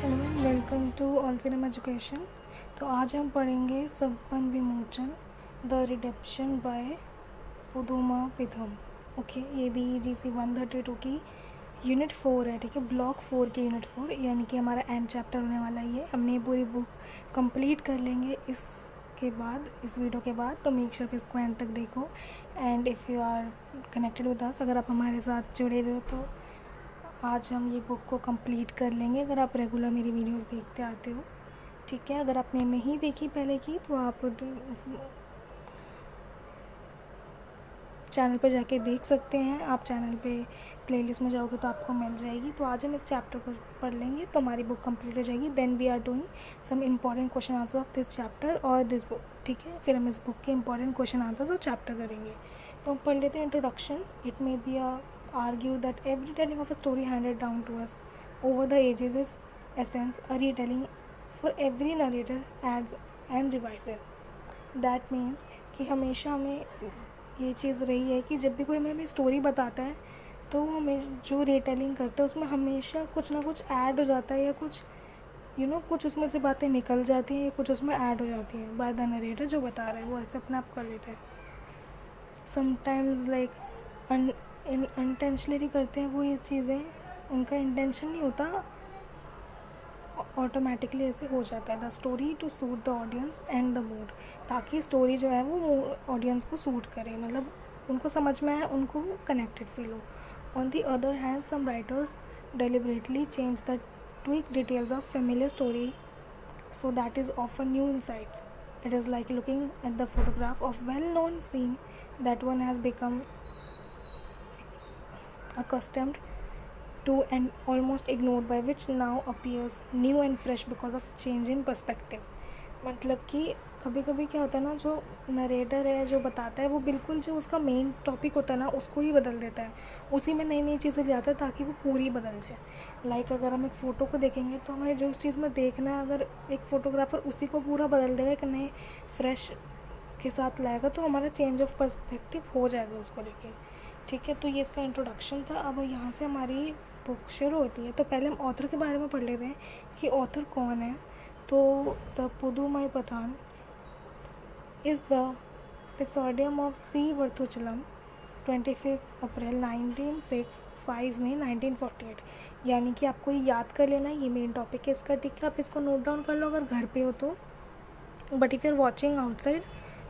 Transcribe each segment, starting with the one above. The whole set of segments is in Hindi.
Hello and welcome to all cinema education. तो आज हम पढ़ेंगे Sapan Vimochan the redemption by Pudumaipithan. Okay, ये भी GC 132 की यूनिट 4 है। ठीक है, ब्लॉक 4 की यूनिट 4, यानी कि हमारा एंड चैप्टर होने वाला ही है। हमने ये पूरी बुक कंप्लीट कर लेंगे इसके बाद, इस वीडियो के बाद। तो मेक श्योर इसको एंड तक देखो। And if you are connected with us, अगर आप हमारे साथ जुड़े हुए हो, तो आज हम ये बुक को कंप्लीट कर लेंगे अगर आप रेगुलर मेरी वीडियोस देखते आते हो। ठीक है, अगर आपने नहीं देखी पहले की तो आप चैनल पे जाके देख सकते हैं। आप चैनल पे प्लेलिस्ट में जाओगे तो आपको मिल जाएगी। तो आज हम इस चैप्टर को पढ़ लेंगे तो हमारी बुक कंप्लीट हो जाएगी। Then we are doing some important question answer of this chapter और दिस बुक। ठीक है, फिर हम इस बुक के इम्पॉर्टेंट क्वेश्चन आंसर्स और चैप्टर करेंगे। तो हम पढ़ लेते हैं introduction. It may be argue that every telling of a story handed down to us over the ages is essence a retelling, for every narrator adds and revises. That means कि हमेशा हमें ये चीज़ रही है कि जब भी कोई हमें स्टोरी बताता है तो वो हमें जो रिटेलिंग करता है उसमें हमेशा कुछ ना कुछ ऐड हो जाता है, या कुछ कुछ उसमें से बातें निकल जाती हैं, या कुछ उसमें ऐड हो जाती हैं बाय द नरेटर जो बता रहा है। वो ऐसे अपने आप कर लेता है। समटाइम्स लाइक अनइंटेंशनली करते हैं वो ये चीज़ें, उनका इंटेंशन नहीं होता, ऑटोमेटिकली ऐसे हो जाता है। The story to suit the audience and the mood, ताकि स्टोरी जो है वो ऑडियंस को सूट करे, मतलब उनको समझ में आए, उनको कनेक्टेड फील हो। On the other hand some writers deliberately change the tweak details of familiar story so that is often new insights. It is like looking at the photograph of well-known scene that one has become accustomed to and almost ignored, by which now appears new and fresh because of change in perspective. मतलब कि कभी कभी क्या होता है ना, जो नरेटर है जो बताता है वो बिल्कुल जो उसका मेन टॉपिक होता है ना उसको ही बदल देता है, उसी में नई नई चीज़ें ले आता है ताकि वो पूरी बदल जाए। लाइक अगर हम एक फ़ोटो को देखेंगे तो हमें जो उस चीज़ में देखना है, अगर एक फ़ोटोग्राफ़र उसी को पूरा बदल देगा, एक नए फ्रेश के साथ लाएगा, तो हमारा चेंज ऑफ पर्सपेक्टिव हो जाएगा उसको लेके। ठीक है, तो ये इसका इंट्रोडक्शन था। अब यहाँ से हमारी बुक शुरू होती है। तो पहले हम ऑथर के बारे में पढ़ लेते हैं कि ऑथर कौन है। तो the Pudumai Pithan is the pseudonym of C Viruthachalam 25 April 1965 में 1948। यानी कि आपको ये याद कर लेना, ये मेन टॉपिक है इसका। ठीक है, आप इसको नोट डाउन कर लो अगर घर पे हो तो। But if you are watching outside,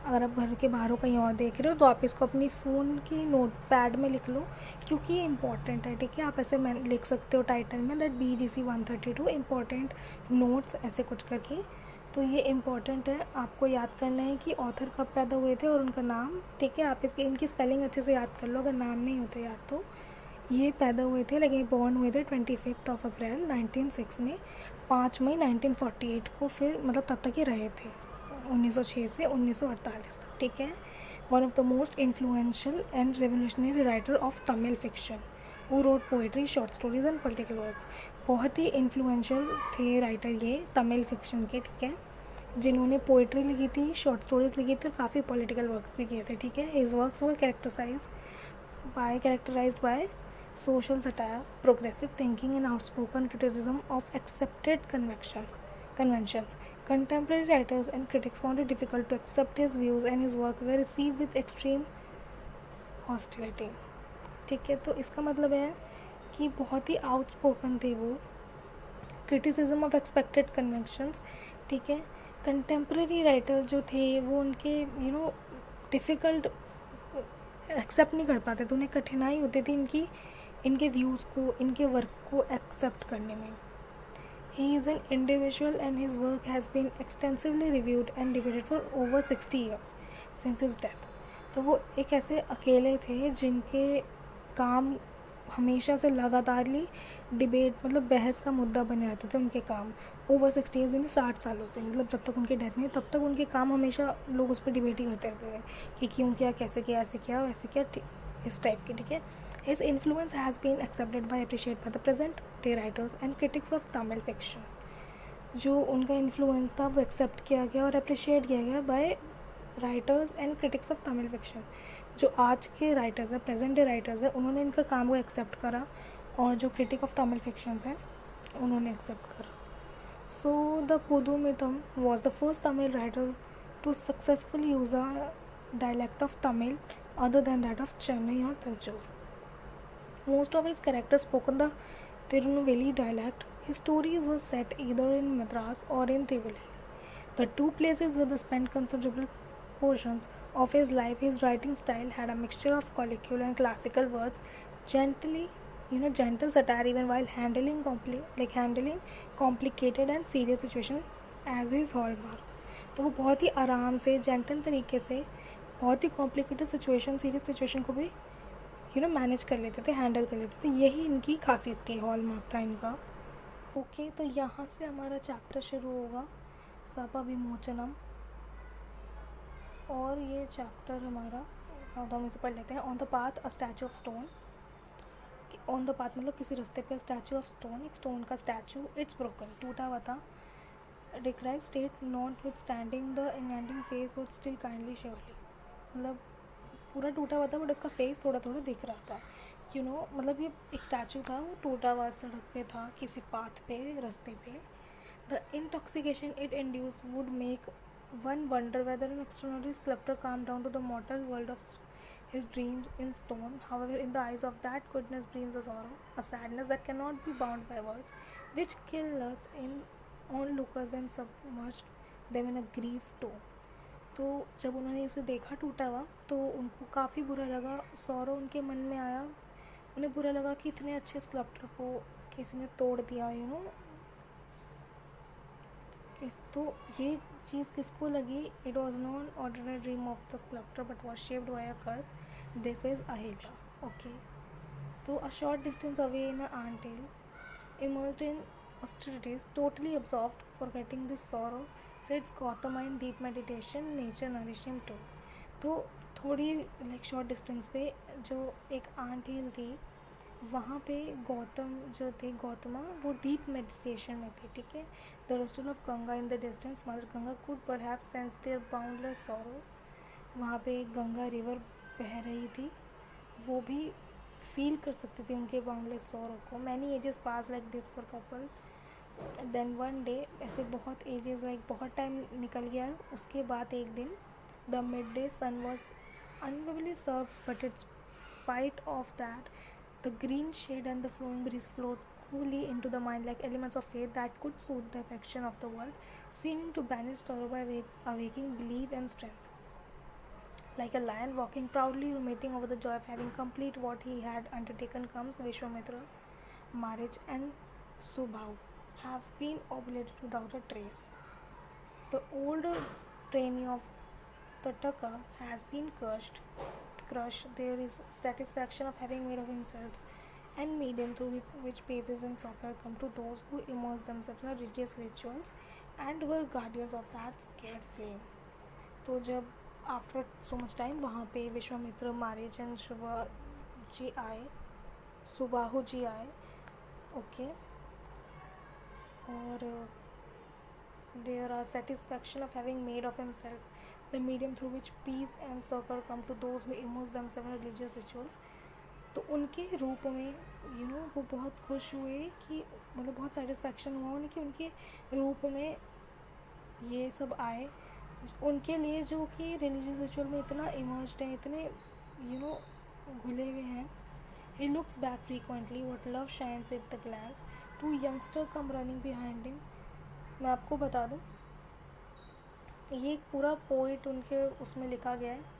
अगर आप घर के बाहर हो कहीं और देख रहे हो, तो आप इसको अपनी फ़ोन की नोट पैड में लिख लो, क्योंकि ये इंपॉर्टेंट है। ठीक है, आप ऐसे मैं लिख सकते हो टाइटल में दैट BGC 132 इम्पॉर्टेंट नोट्स, ऐसे कुछ करके। तो ये इम्पॉर्टेंट है, आपको याद करना है कि ऑथर कब पैदा हुए थे और उनका नाम। ठीक है, आप इनकी स्पेलिंग अच्छे से याद कर लो अगर नाम नहीं होते याद तो। ये पैदा हुए थे, लेकिन बॉर्न हुए थे 25 अप्रैल 1906 में, 5 मई 1948 को, फिर मतलब तब तक ये रहे थे 1906 से 1948 तक। ठीक है, one of the most influential and revolutionary writer of Tamil fiction who wrote poetry, short stories and political work. बहुत ही इन्फ्लुएंशियल थे राइटर ये तमिल फिक्शन के। ठीक है, जिन्होंने पोइट्री लिखी थी, शॉर्ट स्टोरीज लिखी थी और काफ़ी पॉलिटिकल वर्क्स भी किए थे। ठीक है, his works were characterised by social satire, progressive thinking and outspoken criticism of accepted conventions. Contemporary writers and critics found it difficult to accept his views, and his work were received with extreme hostility. ठीक है, तो इसका मतलब है कि बहुत ही आउटस्पोकन थे वो, क्रिटिसिज्म ऑफ एक्सपेक्टेड कन्वेंशंस। ठीक है, कंटेम्प्रेरी राइटर जो थे वो उनके डिफ़िकल्ट एक्सेप्ट नहीं कर पाते थे, उन्हें कठिनाई होती थी इनके व्यूज़ को, इनके वर्क को एक्सेप्ट करने में। He is an individual and his work has been extensively reviewed and debated for over 60 years since his death. तो वो एक ऐसे अकेले थे जिनके काम हमेशा से लगातारली डिबेट, मतलब बहस का मुद्दा बने रहते थे उनके काम। ओवर 60 years यानी 60 सालों से, मतलब जब तक उनकी डेथ नहीं तब तक उनके काम हमेशा लोग उस पर डिबेट ही करते रहते थे कि क्यों किया, कैसे किया, ऐसे किया, वैसे किया, इस टाइप के। ठीक है, his influence has been accepted by appreciated by the present day writers and critics of Tamil fiction. जो उनका इन्फ्लुएंस था वो एक्सेप्ट किया गया और अप्रिशिएट किया गया by writers and critics of Tamil fiction. जो आज के राइटर्स हैं, प्रेजेंट डे राइटर्स हैं, उन्होंने इनका काम को एक्सेप्ट करा, और जो क्रिटिक ऑफ तमिल फिक्शंस हैं उन्होंने एक्सेप्ट करा। So the Pudumitam was the first Tamil writer to successfully use a dialect of Tamil other than that of Chennai or Tanjore. Most of his characters spoke the Tirunelveli dialect. His stories were set either in Madras or in Tirunelveli, the two places where he spent considerable portions of his life. His writing style had a mixture of colloquial and classical words, gently, gentle satire even while handling complicated and serious situation as his hallmark. तो वो बहुत ही आराम से जेंटल तरीके से बहुत ही कॉम्प्लिकेटेड सिचुएशन सीरियस सिचुएशन को भी मैनेज कर लेते थे, हैंडल कर लेते थे. यही इनकी खासियत थी, हॉलमार्क था इनका. ओके, तो यहाँ से हमारा चैप्टर शुरू होगा, सपा विमोचनम. और ये चैप्टर हमारा हम इसे पढ़ लेते हैं. On the path a statue of stone. On the path मतलब किसी रास्ते पे स्टैचू ऑफ स्टोन, एक स्टोन का स्टैचू, इट्स ब्रोकन, टूटा हुआ था. Decrepit state notwithstanding the inventing face would still kindly surely. मतलब पूरा टूटा हुआ था बट उसका फेस थोड़ा थोड़ा दिख रहा था. मतलब ये एक स्टैचू था, वो टूटा हुआ सड़क पे था, किसी पाथ पे, रास्ते पे. The intoxication it induce would make one wonder whether an extraordinary sculptor calmed down to the mortal world of his dreams in stone. However, in the eyes of that goodness breathes a sorrow, a sadness that cannot be bound by words, which kills in onlookers and submerged them in a grief too. तो जब उन्होंने इसे देखा टूटा हुआ तो उनको काफ़ी बुरा लगा, सौरव उनके मन में आया. उन्हें बुरा लगा कि इतने अच्छे स्कल्पटर को किसी ने तोड़ दिया. तो ये चीज़ किसको लगी? It was non ordinary dream of the sculptor but was shaped by a curse. This is Ahalya. Okay, तो a short distance away in a ant hill, immersed in austerities, totally absorbed, forgetting this sorrow, sits Gautama in deep meditation. Nature nourished him too. तो थोड़ी शॉर्ट डिस्टेंस पे जो एक आंट हिल थी, वहाँ पे गौतम जो थे, गौतमा, वो डीप मेडिटेशन में थे. ठीक है. The rustle of Ganga in the distance, mother Ganga could perhaps sense their boundless sorrow. वहाँ पे गंगा रिवर बह रही थी, वो भी फील कर सकती थी उनके बाउंडलेस सॉरो को. Many ages pass like this for couple. Then one day, ऐसे बहुत एजेस बहुत टाइम निकल गया. उसके बाद एक दिन, the mid day sun was unbelievably served, but in spite of that, the green shade and the flowing breeze flowed coolly into the mind like elements of faith that could soothe the affection of the world, seeming to banish sorrow by awaking belief and strength. Like a lion walking proudly, ruminating over the joy of having complete what he had undertaken, comes Vishwamitra, Marich, and Subhahu have been obliterated without a trace. The older trainee of Tattaka has been crushed. There is satisfaction of having made of himself and medium through which paces and software come to those who immerse themselves in religious rituals and were guardians of that scared flame. तो जब आफ्टर सो मच टाइम वहाँ पे विश्वामित्र, मारीच एंड सुबाहु जी आए. ओके. और there are satisfaction of having made of himself the medium through which peace and succor come to those who immerse themselves in religious rituals. तो उनके रूप में वो बहुत खुश हुए कि मतलब बहुत सेटिस्फैक्शन हुआ उन्हें कि उनके रूप में ये सब आए उनके लिए जो कि रिलीजियस रिचुअल में इतना इमर्स्ड हैं, इतने घुले हुए हैं. He looks back frequently, what love shines at the glance, to youngster come running behind him. मैं आपको बता दूँ, ये एक पूरा पोइट उनके उसमें लिखा गया है.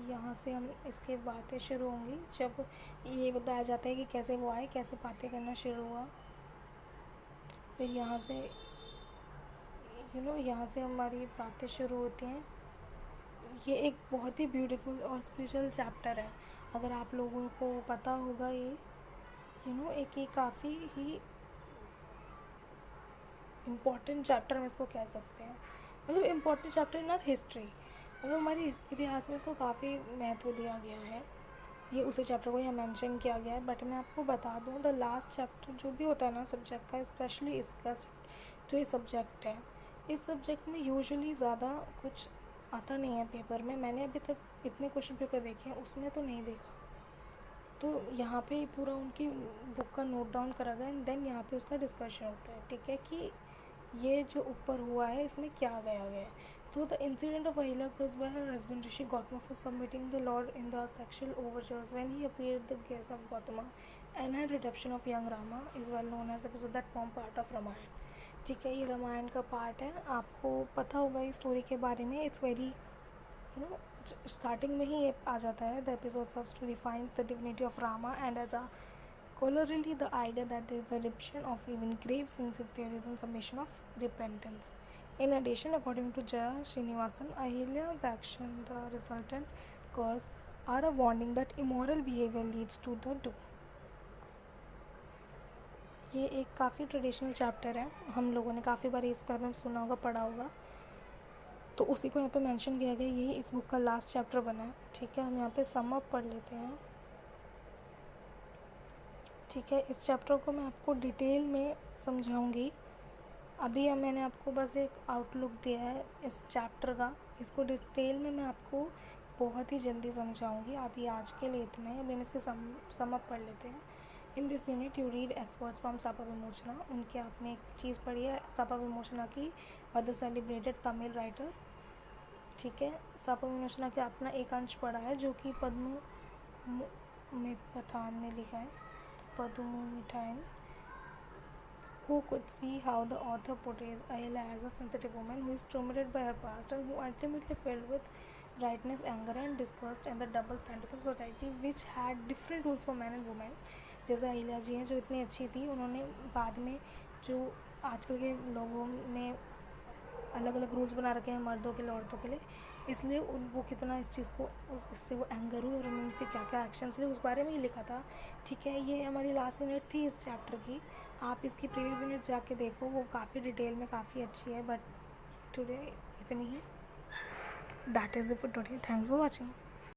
यहाँ से हम इसके बातें शुरू होंगी जब ये बताया जाता है कि कैसे वो आए, कैसे बातें करना शुरू हुआ. फिर यहाँ से यहाँ से हमारी बातें शुरू होती हैं. ये एक बहुत ही ब्यूटीफुल और स्पिरिचुअल चैप्टर है. अगर आप लोगों को पता होगा एक ये काफ़ी ही इम्पॉर्टेंट चैप्टर हम इसको कह सकते हैं. मतलब important chapter in our history, मतलब हमारे इतिहास में इसको काफ़ी महत्व दिया गया है. ये उसी चैप्टर को यहाँ मेंशन किया गया है. बट मैं आपको बता दूँ, द लास्ट चैप्टर जो भी होता है ना सब्जेक्ट का, स्पेशली इसका जो ये सब्जेक्ट है, इस सब्जेक्ट में यूजुअली ज़्यादा कुछ आता नहीं है पेपर में. मैंने अभी तक इतने क्वेश्चन पेपर देखे हैं, उसमें तो नहीं देखा. तो यहाँ पे पूरा उनकी बुक का नोट डाउन करा गया एंड देन यहाँ पे उसका डिस्कशन होता है, ठीक है, कि ये जो ऊपर हुआ है इसमें क्या गया गया है. तो the incident of Ahilya caused by her husband Rishi Gautama for submitting the Lord in the sexual overtures when he appeared the case of Gautama and her redemption of young Rama is well known as episode that form part of Ramayan. ठीक है, ये रामायण का पार्ट है, आपको पता होगा इस स्टोरी के बारे में. इट्स वेरी स्टार्टिंग में ही ये आ जाता है. The episodes of story finds the divinity of Rama and as a corollary the idea that there is a redemption of even grave sins if there is a submission of repentance. In addition, according to Jaya Srinivasan, Ahilya's action, the resultant curse, are a warning that immoral behavior leads to the doom. ये एक काफ़ी ट्रेडिशनल चैप्टर है, हम लोगों ने काफ़ी बार इस बारे में सुना होगा, पढ़ा होगा, तो उसी को यहाँ पे मेंशन किया गया. यही इस बुक का लास्ट चैप्टर बना है. ठीक है, हम यहाँ पे सम अप पढ़ लेते हैं. ठीक है, इस चैप्टर को मैं आपको डिटेल में समझाऊंगी. अभी मैंने आपको बस एक आउटलुक दिया है इस चैप्टर का. इसको डिटेल में मैं आपको बहुत ही जल्दी समझाऊंगी. अभी आज के लिए इतना है. अभी हम इसके सम अप पढ़ लेते हैं. In this unit you read excerpts from Sapa Vimochana. उनके आपने एक चीज़ पढ़ी है सापा विमोचना की, द सेलिब्रेटेड तमिल राइटर. ठीक है, सापा विमोचना के अपना एक अंश पढ़ा है जो कि पद्म मिठान ने लिखा है. Padmu Mithain, who could see how the author portrays Ahilya as a sensitive woman who is tormented by her past and who ultimately filled with rightness, anger and disgust and the double standards of society which had different rules for men and women. जैसे अहिल्या जी हैं जो इतनी अच्छी थी, उन्होंने बाद में जो आजकल के लोगों ने अलग अलग रूल्स बना रखे हैं मर्दों के लिए औरतों के लिए, इसलिए वो कितना इस चीज़ को इससे वो एंगर हुई और उन्होंने क्या क्या एक्शंस लिए उस बारे में ही लिखा था. ठीक है, ये हमारी लास्ट यूनिट थी इस चैप्टर की. आप इसकी प्रीवियस यूनिट जाके देखो, वो काफ़ी डिटेल में काफ़ी अच्छी है. बट टुडे इतनी ही. That is it for today. Thanks for watching.